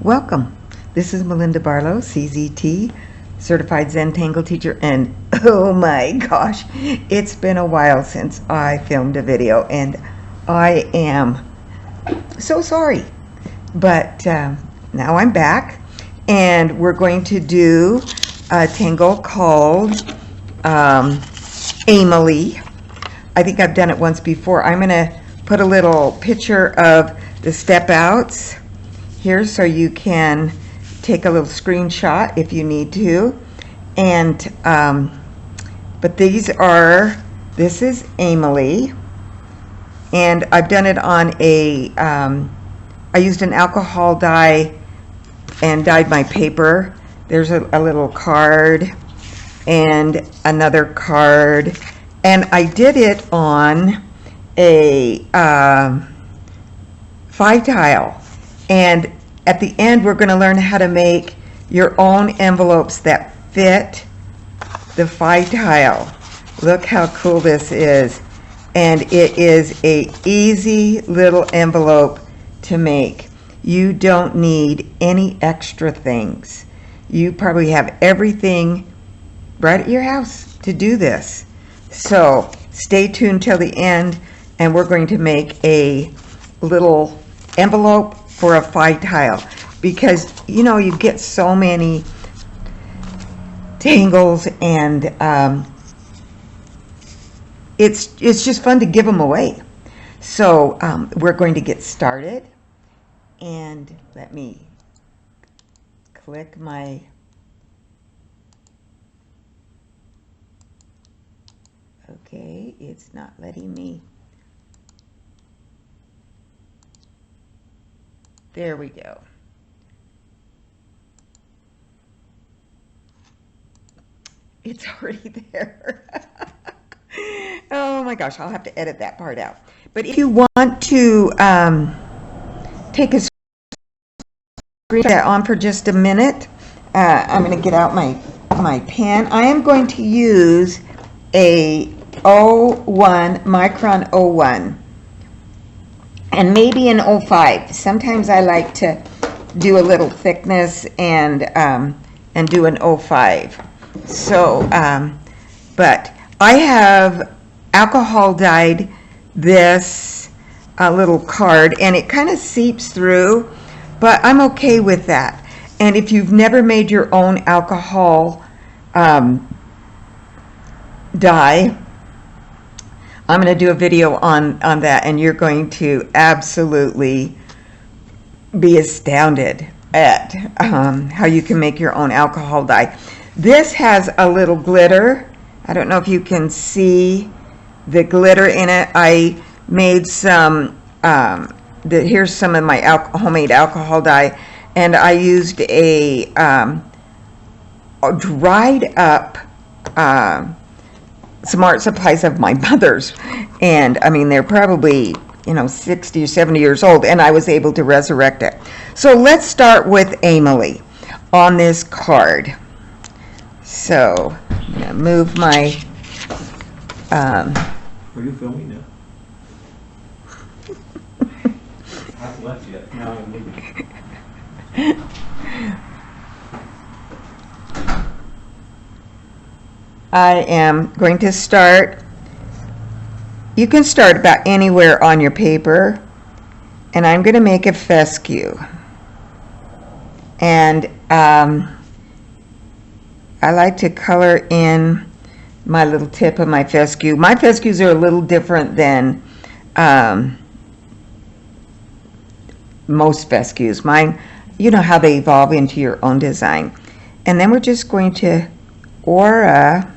Welcome. This is Melinda Barlow, CZT, Certified Zen Tangle Teacher, and oh my gosh, it's been a while since I filmed a video, and I am so sorry. But now I'm back, and we're going to do a tangle called Emily. I think I've done it once before. I'm going to put a little picture of the step outs here so you can take a little screenshot if you need to. And but this is Emily, and I've done it on a I used an alcohol dye and dyed my paper. There's a little card and another card, and I did it on a 5-tile. And at the end, we're going to learn how to make your own envelopes that fit the 5-tile. Look how cool this is. And it is a easy little envelope to make. You don't need any extra things. You probably have everything right at your house to do this. So stay tuned till the end, and we're going to make a little envelope for a 5-tile, because you know you get so many tangles, and it's just fun to give them away. So we're going to get started, and let me click my okay, it's not letting me. There we go. It's already there. Oh my gosh, I'll have to edit that part out. But if you want to take a screenshot on for just a minute, I'm going to get out my pen. I am going to use a 01, Micron 01. And maybe an 05. Sometimes I like to do a little thickness and do an 05. So, but I have alcohol dyed this little card, and it kind of seeps through, but I'm okay with that. And if you've never made your own alcohol dye, I'm going to do a video on that, and you're going to absolutely be astounded at how you can make your own alcohol dye. This has a little glitter. I don't know if you can see the glitter in it. I made some, here's some of my homemade alcohol dye, and I used a dried up some art supplies of my mother's, and I mean they're probably 60 or 70 years old, and I was able to resurrect it. So let's start with Emily on this card. So I'm gonna move my Are you filming now? I haven't left yet. Now I'm moving. I am going to start. You can start about anywhere on your paper, and I'm going to make a fescue. And I like to color in my little tip of my fescue. My fescues are a little different than most fescues. Mine, you know how they evolve into your own design. And then we're just going to aura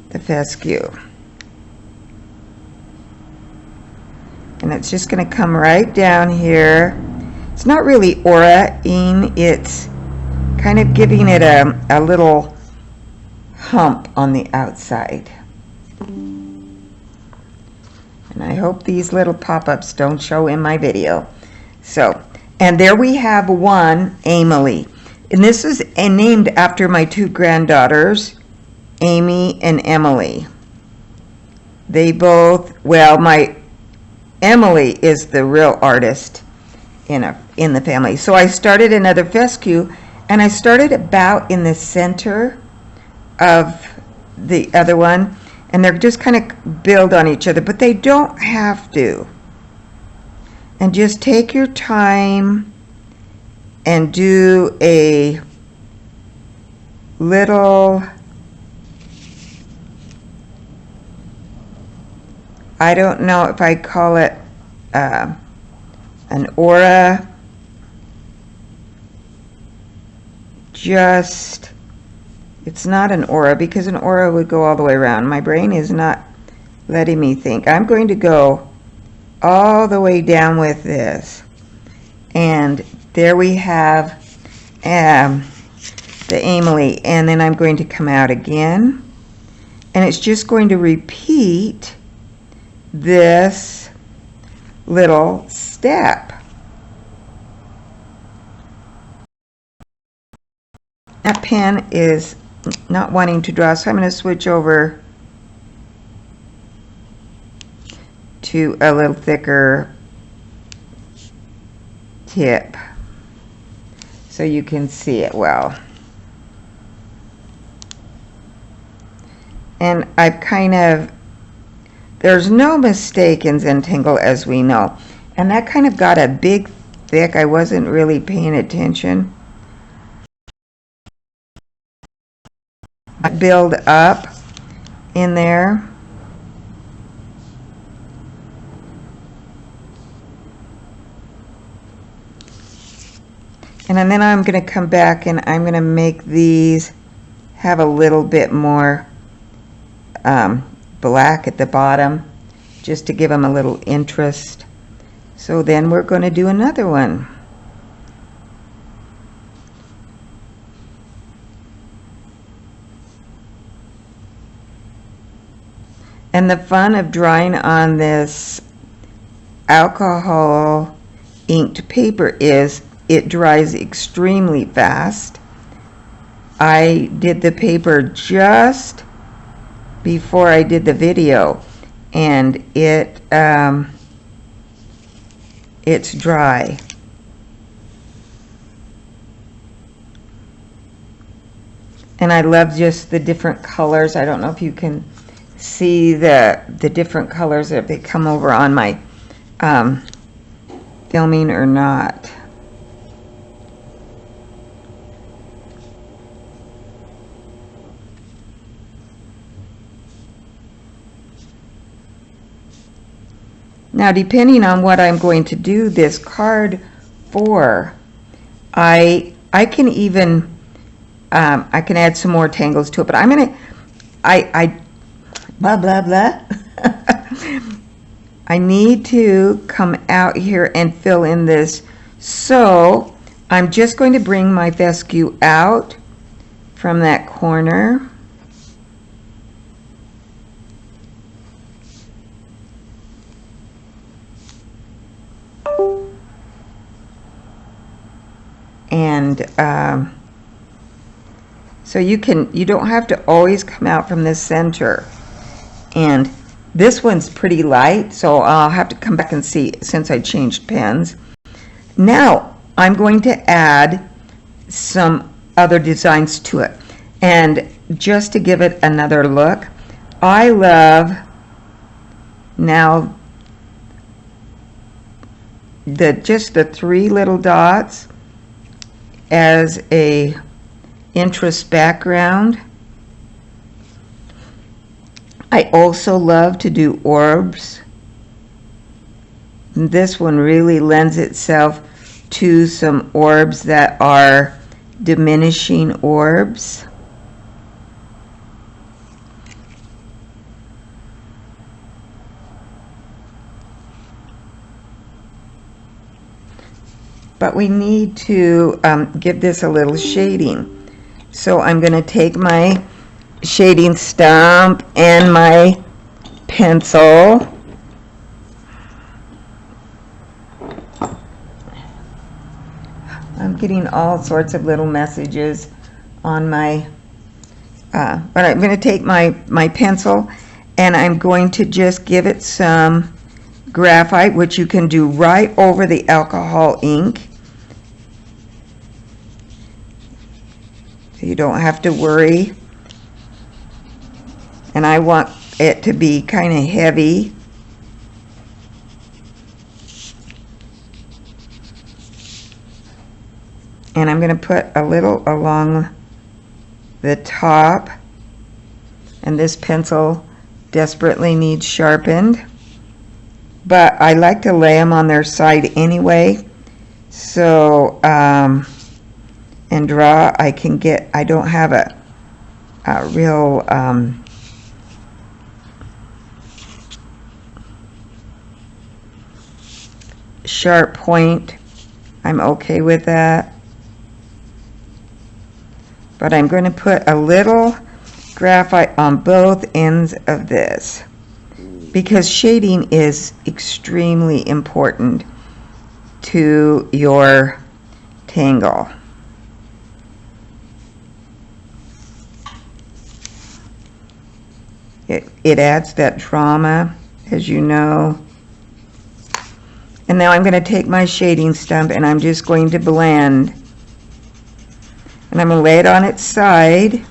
the fescue, and it's just going to come right down here. It's not really aura-ing, it's kind of giving it a little hump on the outside. And I hope these little pop-ups don't show in my video. So, and there we have one, Emily, and this is named after my 2 granddaughters, Amy and Emily. They both, well, my Emily is the real artist in the family. So I started another fescue, and I started about in the center of the other one, and they're just kind of build on each other, but they don't have to. And just take your time and do a little, I don't know if I call it an aura, just, it's not an aura because an aura would go all the way around. My brain is not letting me think. I'm going to go all the way down with this. And there we have the Emily, and then I'm going to come out again, and it's just going to repeat this little step. That pen is not wanting to draw, so I'm going to switch over to a little thicker tip so you can see it well. And I've kind of, there's no mistake in Zentangle, as we know, and that kind of got a big thick. I wasn't really paying attention. I build up in there. And then I'm going to come back and I'm going to make these have a little bit more black at the bottom, just to give them a little interest. So then we're going to do another one. And the fun of drawing on this alcohol inked paper is it dries extremely fast. I did the paper just before I did the video, and it's dry. And I love just the different colors. I don't know if you can see the different colors if they come over on my filming or not. Now, depending on what I'm going to do this card for, I can even I can add some more tangles to it, but I'm gonna blah blah blah. I need to come out here and fill in this, so I'm just going to bring my fescue out from that corner. And so you don't have to always come out from the center. And this one's pretty light, so I'll have to come back and see since I changed pens. Now I'm going to add some other designs to it. And just to give it another look, I love now just the 3 little dots as a interest background. I also love to do orbs. This one really lends itself to some orbs that are diminishing orbs. But we need to give this a little shading. So I'm going to take my shading stump and my pencil. I'm getting all sorts of little messages on my, but I'm going to take my pencil and I'm going to just give it some graphite, which you can do right over the alcohol ink. So you don't have to worry. And I want it to be kind of heavy. And I'm going to put a little along the top. And this pencil desperately needs sharpened. But I like to lay them on their side anyway. So, and draw, I can get, I don't have a real, sharp point. I'm okay with that. But I'm going to put a little graphite on both ends of this because shading is extremely important to your Tangle. It adds that drama, as you know. And now I'm going to take my shading stump and I'm just going to blend. And I'm going to lay it on its side.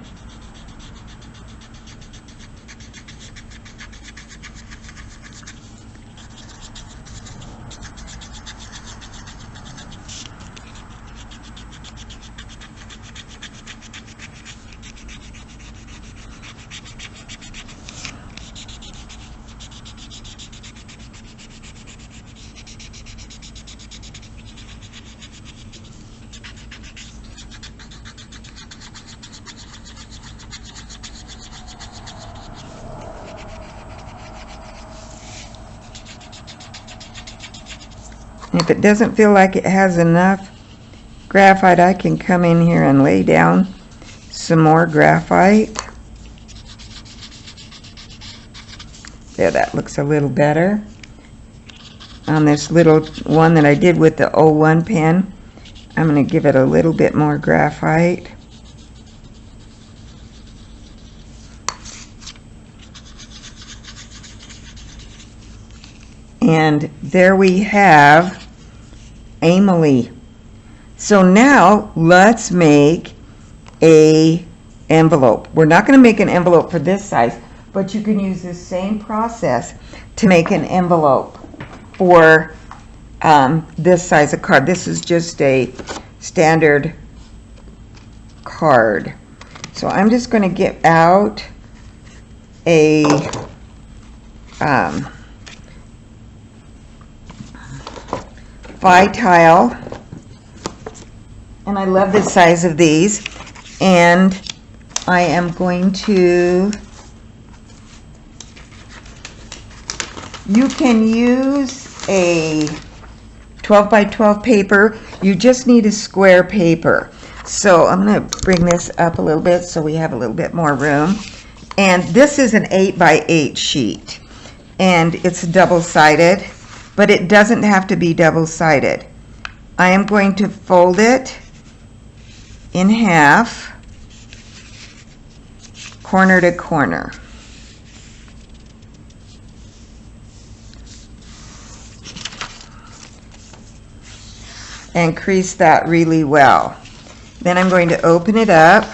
If it doesn't feel like it has enough graphite, I can come in here and lay down some more graphite. There, that looks a little better. On this little one that I did with the 01 pen, I'm going to give it a little bit more graphite. And there we have Emily. So now let's make a envelope. We're not going to make an envelope for this size, but you can use this same process to make an envelope for this size of card. This is just a standard card. So I'm just going to get out a tile, and I love the size of these, and I am going to, you can use a 12 by 12 paper. You just need a square paper. So I'm going to bring this up a little bit so we have a little bit more room. And this is an 8 by 8 sheet, and it's double-sided, but it doesn't have to be double-sided. I am going to fold it in half, corner to corner. And crease that really well. Then I'm going to open it up,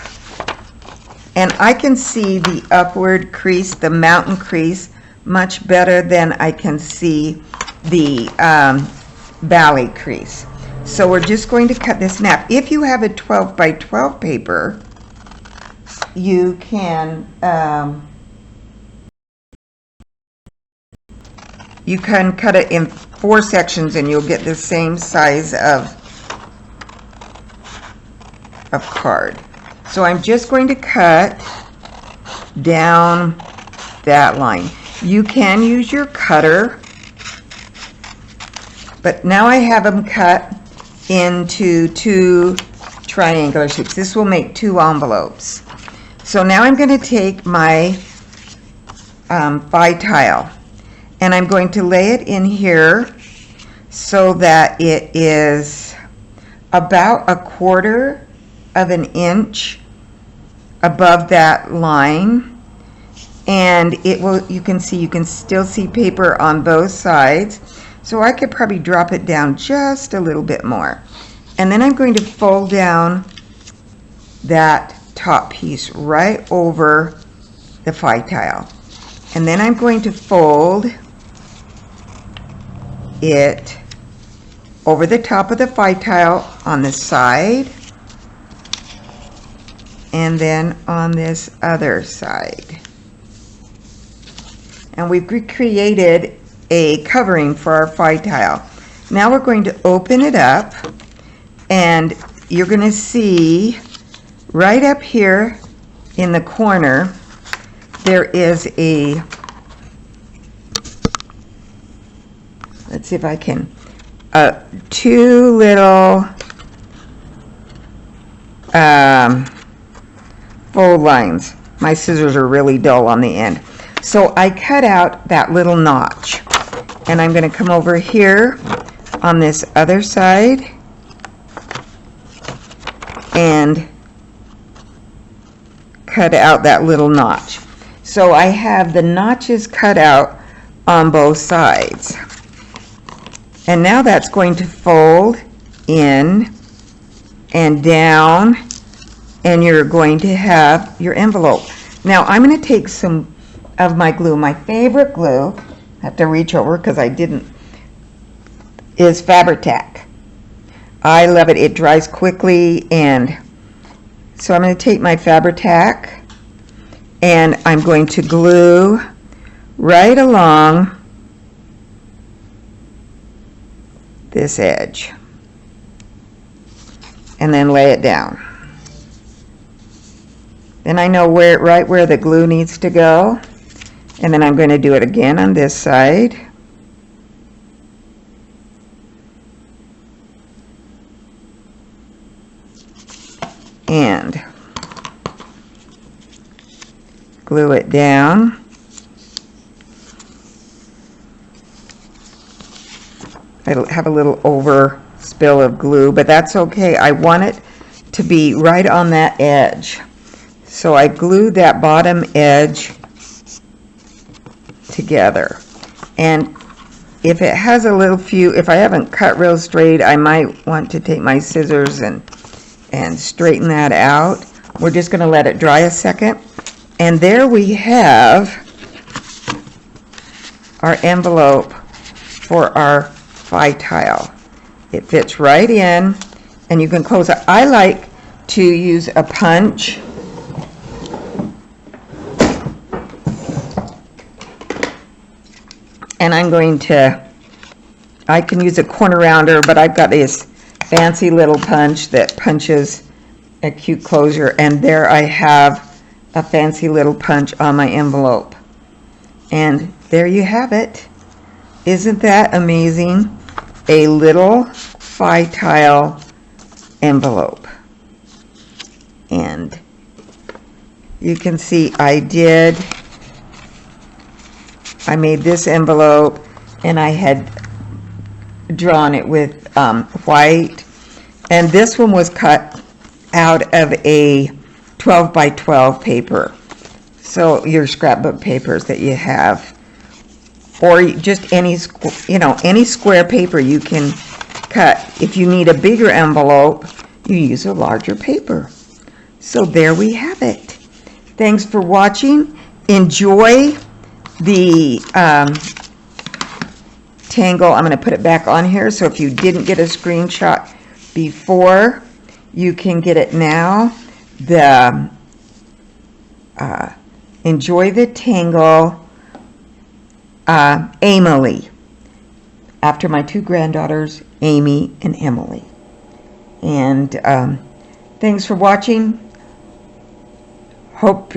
and I can see the upward crease, the mountain crease, much better than I can see the valley crease. So we're just going to cut this in half. If you have a 12 by 12 paper, you can cut it in 4 sections and you'll get the same size of card. So I'm just going to cut down that line. You can use your cutter, but now I have them cut into 2 triangular shapes. This will make 2 envelopes. So now I'm going to take my pie tile, and I'm going to lay it in here so that it is about 1/4 of an inch above that line. and you can still see paper on both sides. So I could probably drop it down just a little bit more. And then I'm going to fold down that top piece right over the phi tile. And then I'm going to fold it over the top of the phi tile on the side, and then on this other side. And we've created a covering for our phi tile. Now we're going to open it up, and you're going to see right up here in the corner there is a, let's see if I can, two little fold lines. My scissors are really dull on the end. So I cut out that little notch, and I'm going to come over here on this other side and cut out that little notch. So I have the notches cut out on both sides. And now that's going to fold in and down, and you're going to have your envelope. Now I'm going to take some of my glue. My favorite glue, I have to reach over because I didn't, is Fabri-Tac. I love it. It dries quickly, and so I'm going to take my Fabri-Tac and I'm going to glue right along this edge and then lay it down. Then I know right where the glue needs to go, and then I'm going to do it again on this side. And glue it down. I have a little overspill of glue, but that's okay. I want it to be right on that edge. So I glued that bottom edge together. And if it has a little if I haven't cut real straight, I might want to take my scissors and straighten that out. We're just going to let it dry a second. And there we have our envelope for our phi tile. It fits right in, and you can close it. I like to use a punch and I can use a corner rounder, but I've got this fancy little punch that punches a cute closure, and there I have a fancy little punch on my envelope. And there you have it. Isn't that amazing? A little phi tile envelope. And you can see I made this envelope, and I had drawn it with white, and this one was cut out of a 12 by 12 paper. So your scrapbook papers that you have, or just any square paper you can cut. If you need a bigger envelope, you use a larger paper. So there we have it. Thanks for watching. Enjoy the Tangle. I'm going to put it back on here, so if you didn't get a screenshot before, you can get it now. Enjoy the Tangle Emily, after my two granddaughters, Amy and Emily. And thanks for watching. Hope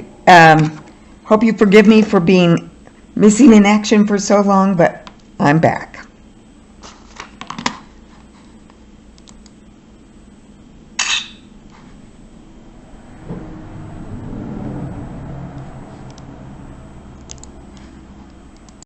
you forgive me for being missing in action for so long, but I'm back.